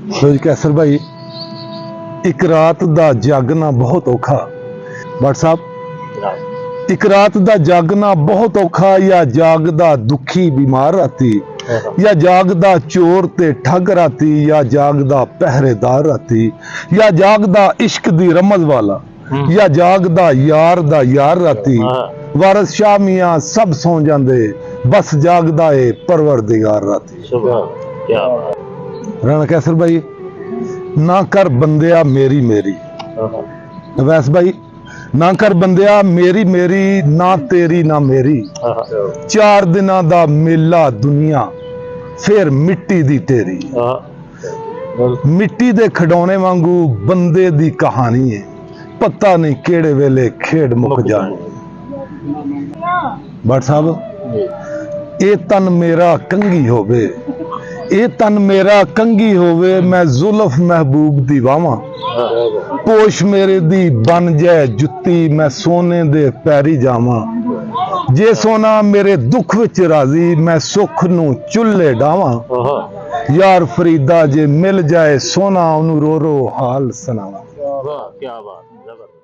ਲੋ ਜੀ ਕੈਸਰ ਭਾਈ, ਇੱਕ ਰਾਤ ਦਾ ਜਾਗਣਾ ਬਹੁਤ ਔਖਾ। ਭੱਟ ਸਾਹਿਬ, ਇੱਕ ਰਾਤ ਦਾ ਜਾਗਣਾ ਬਹੁਤ ਔਖਾ, ਜਾਂ ਜਾਗਦਾ ਦੁਖੀ ਬਿਮਾਰ ਰਾਤੀ, ਜਾਂ ਜਾਗਦਾ ਚੋਰ ਤੇ ਠੱਗ ਰਾਤੀ, ਜਾਂ ਜਾਗਦਾ ਪਹਿਰੇਦਾਰ ਰਾਤੀ, ਜਾਂ ਜਾਗਦਾ ਇਸ਼ਕ ਦੀ ਰਮਜ਼ ਵਾਲਾ, ਜਾਂ ਜਾਗਦਾ ਯਾਰ ਦਾ ਯਾਰ ਰਾਤੀ। ਵਾਰਿਸ ਸ਼ਾਹ ਮੀਆਂ ਸਭ ਸੌ ਜਾਂਦੇ, ਬਸ ਜਾਗਦਾ ਏ ਪਰਵਰदिगार ਰਾਤੀ। ਰਾਣਾ ਕੈਸਰ ਭਾਈ, ਨਾ ਕਰ ਬੰਦਿਆ ਮੇਰੀ ਮੇਰੀ। ਅਵੈਸ ਭਾਈ, ਨਾ ਕਰ ਬੰਦਿਆ ਮੇਰੀ ਮੇਰੀ, ਨਾ ਤੇਰੀ ਨਾ ਮੇਰੀ। 4 ਦਿਨਾਂ ਦਾ ਮੇਲਾ ਦੁਨੀਆ, ਫਿਰ ਮਿੱਟੀ ਦੀ ਢੇਰੀ। ਮਿੱਟੀ ਦੇ ਖਿਡੌਣੇ ਵਾਂਗੂ ਬੰਦੇ ਦੀ ਕਹਾਣੀ ਹੈ, ਪਤਾ ਨਹੀਂ ਕਿਹੜੇ ਵੇਲੇ ਖੇਡ ਮੁੱਕ ਜਾਣੀ। ਭੱਟ ਸਾਹਿਬ, ਇਹ ਤਨ ਮੇਰਾ ਕੰਗੀ ਹੋਵੇ, ਇਹ ਤਨ ਮੇਰਾ ਕੰਗੀ ਹੋਵੇ, ਮੈਂ ਜ਼ੁਲਫ ਮਹਿਬੂਬ ਦੀ ਵਾਵਾਂ। ਪੋਸ਼ ਮੇਰੇ ਦੀ ਬਣ ਜਾਏ ਜੁੱਤੀ, ਮੈਂ ਸੋਨੇ ਦੇ ਪੈਰੀ ਜਾਵਾਂ। ਜੇ ਸੋਨਾ ਮੇਰੇ ਦੁੱਖ ਵਿੱਚ ਰਾਜ਼ੀ, ਮੈਂ ਸੁੱਖ ਨੂੰ ਚੁੱਲ੍ਹੇ ਡਾਵਾਂ। ਯਾਰ ਫਰੀਦਾ ਜੇ ਮਿਲ ਜਾਏ ਸੋਨਾ, ਉਹਨੂੰ ਰੋ ਰੋ ਹਾਲ ਸੁਣਾਵਾਂ। ਵਾਹ ਕੀ ਬਾਤ, ਜ਼ਬਰਦਸਤ।